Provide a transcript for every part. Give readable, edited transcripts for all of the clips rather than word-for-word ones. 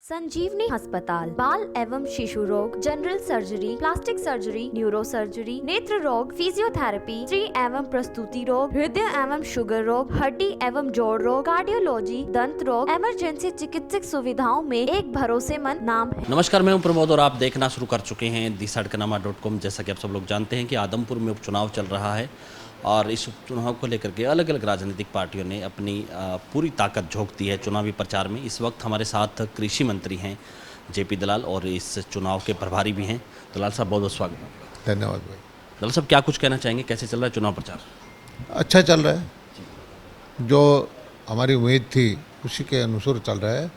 संजीवनी अस्पताल बाल एवं शिशु रोग, general surgery, plastic surgery, neuro surgery, नेत्र रोग, फिजियोथेरेपी, स्त्री एवं प्रसूति रोग, हृदय एवं शुगर रोग, हड्डी एवं जोड़ रोग, कार्डियोलॉजी, दंत रोग, इमरजेंसी चिकित्सक सुविधाओं में एक भरोसेमंद नाम है। नमस्कार, मैं हूं प्रमोद और आप देखना शुरू कर चुके हैं DiSadkanaमा.com। जैसा कि आप सब लोग जानते हैं कि आदमपुर में उपचुनाव चल रहा है और इस उपचुनाव को लेकर के अलग अलग राजनीतिक पार्टियों ने अपनी पूरी ताकत झोंक दी है चुनावी प्रचार में। इस वक्त हमारे साथ कृषि मंत्री हैं JP दलाल और इस चुनाव के प्रभारी भी हैं। दलाल साहब, बहुत बहुत स्वागत है। धन्यवाद भाई। दलाल साहब, क्या कुछ कहना चाहेंगे, कैसे चल रहा है चुनाव प्रचार? अच्छा चल रहा है, जो हमारी उम्मीद थी उसी के अनुसार चल रहा है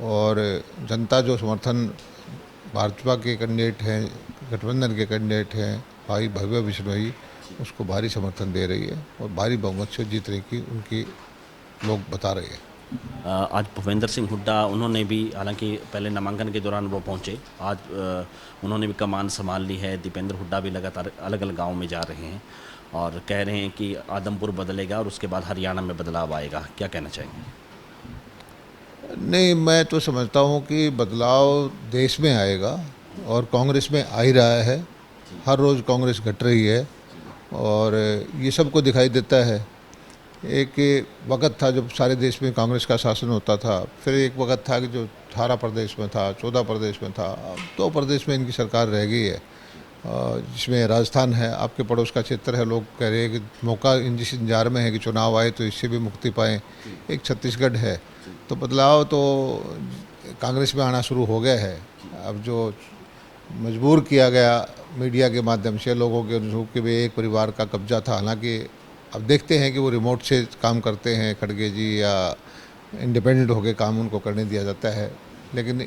और जनता जो समर्थन भाजपा के कैंडिडेट हैं, गठबंधन के कैंडिडेट हैं, भाई भव्य बिश्नोई, उसको भारी समर्थन दे रही है और भारी बहुमत से जीतने की उनकी लोग बता रहे हैं। आज भूपेंद्र सिंह हुड्डा, उन्होंने भी, हालांकि पहले नामांकन के दौरान वो पहुंचे, आज उन्होंने भी कमान संभाल ली है। दीपेंद्र हुड्डा भी लगातार अलग अलग गाँव में जा रहे हैं और कह रहे हैं कि आदमपुर बदलेगा और उसके बाद हरियाणा में बदलाव आएगा। क्या कहना चाहेंगे? नहीं, मैं तो समझता हूँ कि बदलाव देश में आएगा और कांग्रेस में आ ही रहा है। हर रोज़ कांग्रेस घट रही है और ये सबको दिखाई देता है। एक वक्त था जब सारे देश में कांग्रेस का शासन होता था, फिर एक वक्त था कि जो 18 प्रदेश में था, 14 प्रदेश में था, अब 2 प्रदेश में इनकी सरकार रह गई है, जिसमें राजस्थान है, आपके पड़ोस का क्षेत्र है। लोग कह रहे हैं कि मौका जिस इंतजार में है कि चुनाव आए तो इससे भी मुक्ति पाएँ। एक छत्तीसगढ़ है, तो बदलाव तो कांग्रेस में आना शुरू हो गया है। अब जो मजबूर किया गया मीडिया के माध्यम से लोगों के अनुसार कि भाई एक परिवार का कब्जा था, हालांकि अब देखते हैं कि वो रिमोट से काम करते हैं, खड़गे जी, या इंडिपेंडेंट होकर काम उनको करने दिया जाता है, लेकिन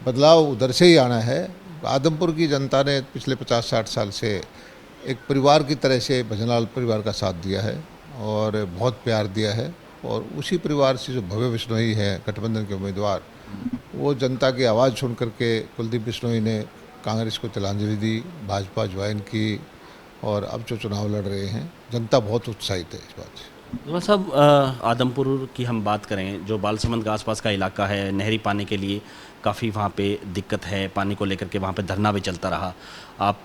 बदलाव उधर से ही आना है। आदमपुर की जनता ने पिछले 50-60 साल से एक परिवार की तरह से भजनलाल परिवार का साथ दिया है और बहुत प्यार दिया है और उसी परिवार से जो भव्य बिश्नोई है, गठबंधन के उम्मीदवार, वो जनता की आवाज़ सुन करके कुलदीप बिश्नोई ने कांग्रेस को तिलांजलि दी, भाजपा ज्वाइन की और अब जो चुनाव लड़ रहे हैं, जनता बहुत उत्साहित है इस बात से। दलाल साहब, आदमपुर की हम बात करें, जो बालसमंद का आसपास का इलाका है, नहरी पानी के लिए काफ़ी वहाँ पे दिक्कत है, पानी को लेकर के वहाँ पे धरना भी चलता रहा। आप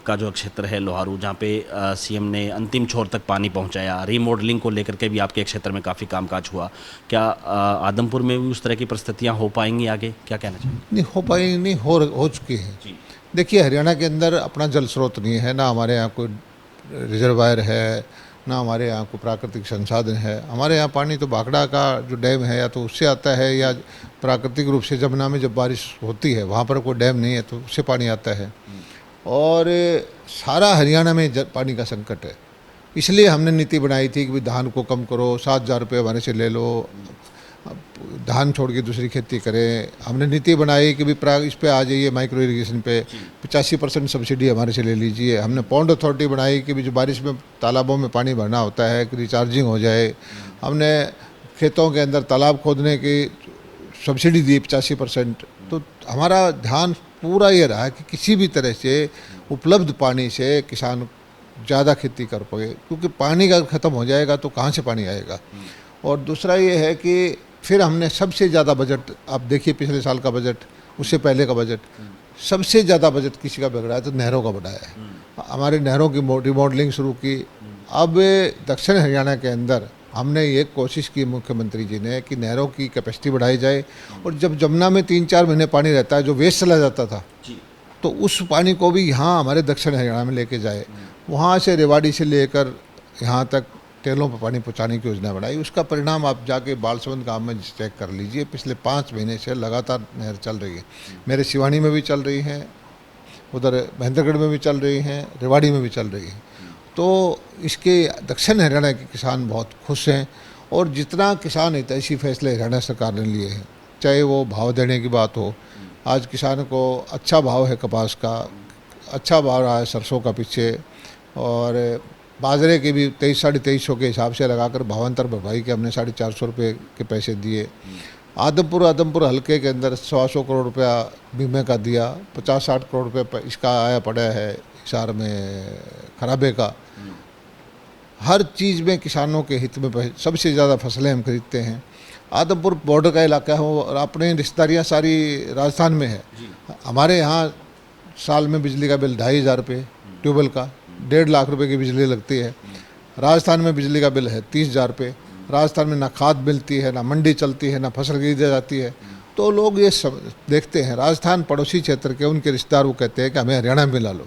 का जो क्षेत्र है लोहारू, जहाँ पे CM ने अंतिम छोर तक पानी पहुँचाया, रीमॉडलिंग को लेकर के भी आपके क्षेत्र में काफ़ी कामकाज हुआ। क्या आदमपुर में भी उस तरह की परिस्थितियाँ हो पाएंगी आगे? क्या कहना चाहिए? नहीं हो पाएंगी, नहीं हो चुकी हैं। देखिए, हरियाणा के अंदर अपना जल स्रोत नहीं है, ना हमारे यहाँ कोई रिजर्वायर है, ना हमारे यहाँ कोई प्राकृतिक संसाधन है। हमारे यहाँ पानी तो भाखड़ा का जो डैम है, या तो उससे आता है या प्राकृतिक रूप से जमुना में जब बारिश होती है, वहाँ पर कोई डैम नहीं है तो उससे पानी आता है। और सारा हरियाणा में पानी का संकट है। इसलिए हमने नीति बनाई थी कि धान को कम करो, 7,000 रुपये हमारे से ले लो, धान छोड़ के दूसरी खेती करें। हमने नीति बनाई कि भी इस पे आ जाइए, माइक्रो इरिगेशन पे 85% सब्सिडी हमारे से ले लीजिए। हमने पॉन्ड अथॉरिटी बनाई कि भी जो बारिश में तालाबों में पानी भरना होता है कि रिचार्जिंग हो जाए। हमने खेतों के अंदर तालाब खोदने की सब्सिडी दी 85%। तो हमारा ध्यान पूरा ये रहा कि किसी भी तरह से उपलब्ध पानी से किसान ज़्यादा खेती कर पाए, क्योंकि पानी का ख़त्म हो जाएगा तो कहाँ से पानी आएगा। और दूसरा ये है कि फिर हमने सबसे ज़्यादा बजट, आप देखिए पिछले साल का बजट, उससे पहले का बजट, सबसे ज़्यादा बजट किसी का बिगड़ा है तो नहरों का बढ़ाया है। हमारे नहरों की रिमॉडलिंग शुरू की। अब दक्षिण हरियाणा के अंदर हमने ये कोशिश की मुख्यमंत्री जी ने कि नहरों की कैपेसिटी बढ़ाई जाए और जब जमुना में 3-4 महीने पानी रहता है जो वेस्ट चला जाता था, तो उस पानी को भी यहाँ हमारे दक्षिण हरियाणा में लेके जाए। वहाँ से रेवाड़ी से लेकर यहाँ तक टेलों पर पानी पहुँचाने की योजना बनाई। उसका परिणाम आप जाके बालसमंद गांव में चेक कर लीजिए, पिछले 5 महीने से लगातार नहर चल रही है। मेरे सिवानी में भी चल रही हैं, उधर महेंद्रगढ़ में भी चल रही हैं, रेवाड़ी में भी चल रही हैं। तो इसके दक्षिण हरियाणा के किसान बहुत खुश हैं और जितना किसान हितैषी फैसले हरियाणा सरकार ने लिए हैं, चाहे वो भाव देने की बात हो, आज किसान को अच्छा भाव है, कपास का अच्छा भाव रहा है, सरसों का पीछे, और बाजरे के भी 2300-2350 के हिसाब से लगाकर भावांतर भरपाई के हमने 450 रुपये के पैसे दिए। आदमपुर हल्के के अंदर 100 करोड़ रुपया बीमे का दिया, 50-60 करोड़ रुपये इसका आया पड़ा है हिसार में खराबे का। हर चीज़ में किसानों के हित में सबसे ज़्यादा फसलें हम खरीदते हैं। आदमपुर बॉर्डर का इलाका है और अपने रिश्तेदारियाँ सारी राजस्थान में है। हमारे यहाँ साल में बिजली का बिल 2,500 रुपये, ट्यूबवेल का 1.5 लाख रुपए की बिजली लगती है। राजस्थान में बिजली का बिल है 30,000 रुपये। राजस्थान में ना खाद मिलती है, ना मंडी चलती है, ना फसल खरीदी जाती है। तो लोग ये सब देखते हैं। राजस्थान पड़ोसी क्षेत्र के उनके रिश्तेदार वो कहते हैं कि हमें हरियाणा में मिला लो।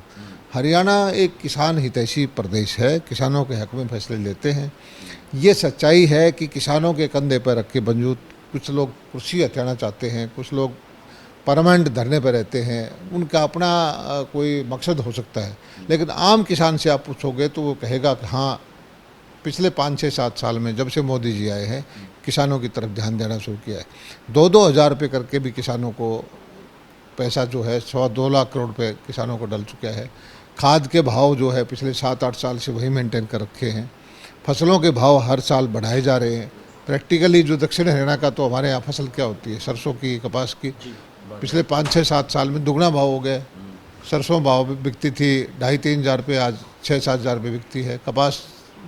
हरियाणा एक किसान हितैषी प्रदेश है, किसानों के हक में फैसले लेते हैं। ये सच्चाई है कि किसानों के कंधे पर रख के बंजूत कुछ लोग कुर्सी हथियाना चाहते हैं, कुछ लोग परमानेंट धरने पर रहते हैं। उनका अपना कोई मकसद हो सकता है, लेकिन आम किसान से आप पूछोगे तो वो कहेगा कि हाँ, पिछले 5, 6, 7 साल में जब से मोदी जी आए हैं किसानों की तरफ ध्यान देना शुरू किया है। 2-2 हज़ार रुपये करके भी किसानों को पैसा जो है 2 लाख करोड़ रुपये किसानों को डल चुका है। खाद के भाव जो है पिछले 7-8 साल से वही मेंटेन कर रखे हैं। फसलों के भाव हर साल बढ़ाए जा रहे हैं। प्रैक्टिकली जो दक्षिण हरियाणा का, तो हमारे यहाँ फसल क्या होती है, सरसों की, कपास की, पिछले 5, 6, 7 साल में दुगना भाव हो गया। सरसों भाव बिकती थी 2,500-3 हज़ार रुपये, आज 6-7 हज़ार रुपये बिकती है। कपास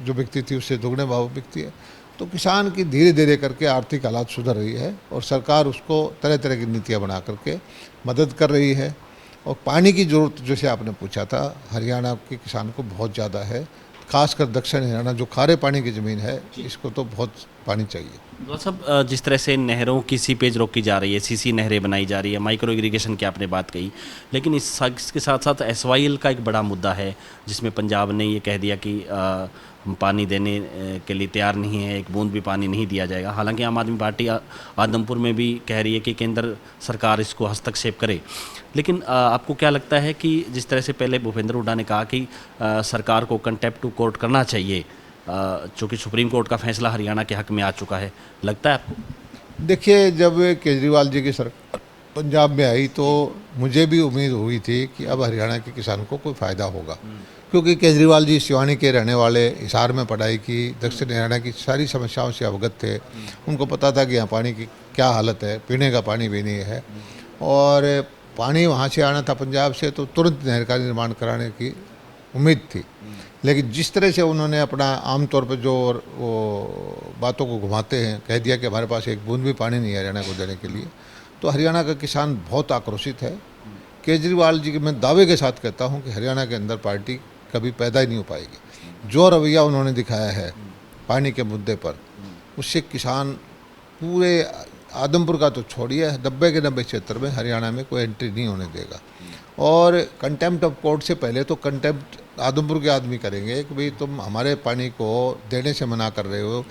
जो बिकती थी उससे दुगने भाव बिकती है। तो किसान की धीरे धीरे करके आर्थिक हालात सुधर रही है और सरकार उसको तरह तरह की नीतियाँ बना करके मदद कर रही है। और पानी की ज़रूरत जैसे आपने पूछा था, हरियाणा के किसान को बहुत ज़्यादा है, खासकर दक्षिण हरियाणा जो खारे पानी की ज़मीन है, इसको तो बहुत पानी चाहिए। डॉक्टर साहब, जिस तरह से नहरों की सीपेज रोकी जा रही है, सीसी नहरें बनाई जा रही है, माइक्रो इरिगेशन की आपने बात कही, लेकिन इसके साथ साथ SYL का एक बड़ा मुद्दा है, जिसमें पंजाब ने ये कह दिया कि हम पानी देने के लिए तैयार नहीं है, एक बूंद भी पानी नहीं दिया जाएगा। हालांकि आम आदमी पार्टी आदमपुर में भी कह रही है कि केंद्र सरकार इसको हस्तक्षेप करे। लेकिन आपको क्या लगता है कि जिस तरह से पहले भूपेंद्र हुड्डा ने कहा कि सरकार को कंटेम्प्ट टू कोर्ट करना चाहिए, चूँकि सुप्रीम कोर्ट का फैसला हरियाणा के हक में आ चुका है, लगता है आपको? देखिए, जब केजरीवाल जी की सरकार पंजाब में आई तो मुझे भी उम्मीद हुई थी कि अब हरियाणा के किसान को कोई फ़ायदा होगा, क्योंकि केजरीवाल जी सिवानी के रहने वाले, हिसार में पढ़ाई की, दक्षिण हरियाणा की सारी समस्याओं से अवगत थे। उनको पता था कि यहाँ पानी की क्या हालत है, पीने का पानी भी नहीं है और पानी वहाँ से आना था पंजाब से, तो तुरंत नहर का निर्माण कराने की उम्मीद थी। लेकिन जिस तरह से उन्होंने अपना आमतौर पर जो वो बातों को घुमाते हैं, कह दिया कि हमारे पास एक बूंद भी पानी नहीं है हरियाणा को देने के लिए, तो हरियाणा का किसान बहुत आक्रोशित है। केजरीवाल जी के मैं दावे के साथ कहता हूं कि हरियाणा के अंदर पार्टी कभी पैदा ही नहीं हो पाएगी। जो रवैया उन्होंने दिखाया है पानी के मुद्दे पर, उससे किसान पूरे आदमपुर का तो छोड़िए, 90 के 90 क्षेत्र में हरियाणा में कोई एंट्री नहीं होने देगा। और कंटेम्प्ट ऑफ कोर्ट से पहले तो कंटेम्प्ट आदमपुर के आदमी करेंगे कि भाई तुम हमारे पानी को देने से मना कर रहे हो।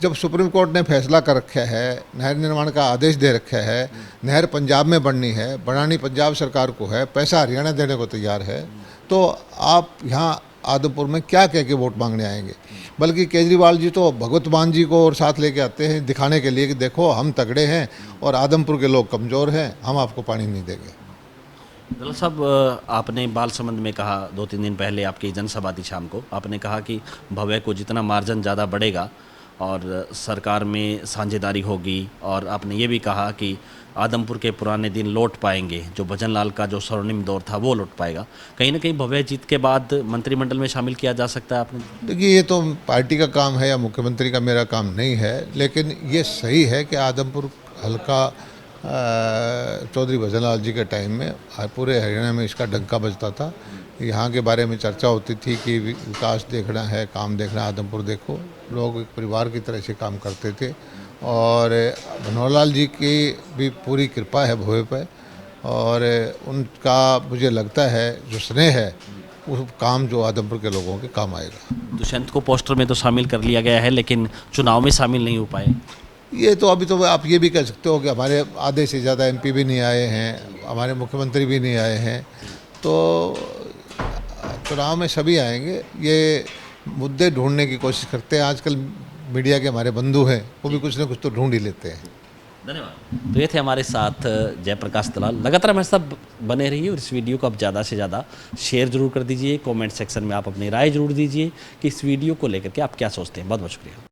जब सुप्रीम कोर्ट ने फैसला कर रखा है, नहर निर्माण का आदेश दे रखा है, नहर पंजाब में बननी है, बनानी पंजाब सरकार को है, पैसा हरियाणा देने को तैयार है, तो आप यहाँ आदमपुर में क्या कह के वोट मांगने आएंगे? बल्कि केजरीवाल जी तो भगवत मान जी को और साथ लेके आते हैं दिखाने के लिए कि देखो हम तगड़े हैं और आदमपुर के लोग कमज़ोर हैं, हम आपको पानी नहीं देंगे। डॉक्टर साहब, आपने बालसमंद में कहा 2-3 दिन पहले आपकी जनसभा थी शाम को, आपने कहा कि भव्य को जितना मार्जिन ज़्यादा बढ़ेगा और सरकार में साझेदारी होगी, और आपने ये भी कहा कि आदमपुर के पुराने दिन लौट पाएंगे, जो भजन लाल का जो स्वर्णिम दौर था वो लौट पाएगा। कहीं ना कहीं भव्य जीत के बाद मंत्रिमंडल में शामिल किया जा सकता है आपने? देखिए, ये तो पार्टी का काम है या मुख्यमंत्री का, मेरा काम नहीं है। लेकिन ये सही है कि आदमपुर हल्का चौधरी भजन लाल जी के टाइम में पूरे हरियाणा में इसका डंका बजता था। यहाँ के बारे में चर्चा होती थी कि विकास देखना है, काम देखना, आदमपुर देखो। लोग एक परिवार की तरह से काम करते थे और मनोहर लाल जी की भी पूरी कृपा है भोवे पे, और उनका मुझे लगता है जो स्नेह है वो काम जो आदमपुर के लोगों के काम आएगा। दुष्यंत को पोस्टर में तो शामिल कर लिया गया है, लेकिन चुनाव में शामिल नहीं हो पाए। ये तो अभी तो आप ये भी कह सकते हो कि हमारे आधे से ज़्यादा MP भी नहीं आए हैं, हमारे मुख्यमंत्री भी नहीं आए हैं, तो चुनाव में सभी आएंगे। ये मुद्दे ढूंढने की कोशिश करते हैं। आजकल मीडिया के हमारे बंधु हैं, वो भी कुछ ना कुछ तो ढूंढ ही लेते हैं। धन्यवाद। तो ये थे हमारे साथ जयप्रकाश दलाल। लगातार हमारे साथ बने रहिए और इस वीडियो को आप ज़्यादा से ज़्यादा शेयर जरूर कर दीजिए। कमेंट सेक्शन में आप अपनी राय जरूर दीजिए कि इस वीडियो को लेकर के आप क्या सोचते हैं। बहुत बहुत शुक्रिया।